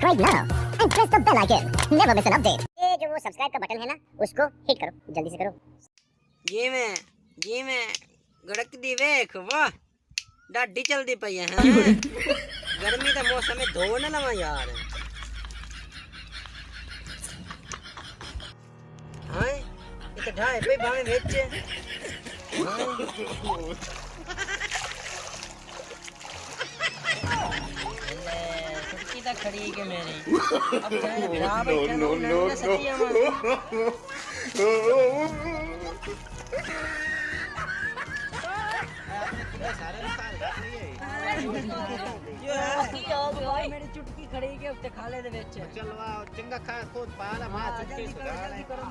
Subscribe now and press the bell icon. Never miss an update. ये जो वो subscribe का बटन है ना, उसको हिट करो, जल्दी से करो। जी मैं गड़कदी वेख वाह डाडी चलदी पई है गर्मी दा मौसम में धो ना लवा यार हाय ये तो ढाए पे भावे बेच कुर्सी तक खड़ी के मेरी अब जाए बराबर नो नो मेरी चुटकी खड़ी के उत्ते खाले दे विच चलवा चंगा खा खुद पाला मां चुटकी सुधारने करो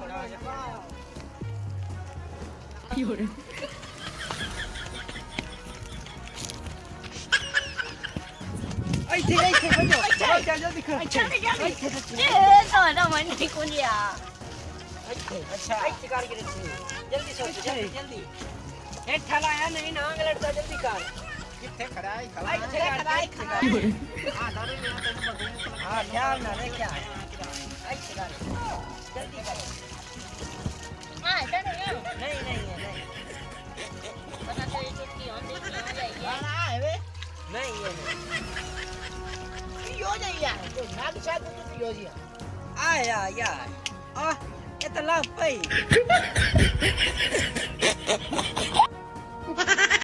योरे ऐसे बजो चल जल्दी कर अच्छा ये तो ना मन नहीं कुलिया अच्छा ऐसे कर के जल्दी सोच जल्दी ए ठला है नहीं ना लड़ता जल्दी कर किथे खड़ा है खड़ा हां दारू में तो हां ध्यान ना रे क्या है ऐसे कर जल्दी करो हां इधर नहीं पता तो ये चुटकी होने की आ जाएगी हां है वे नहीं ये हो जाए यार तो नाक शायद तो हो जाए आया यार आ ये तो लाभ पई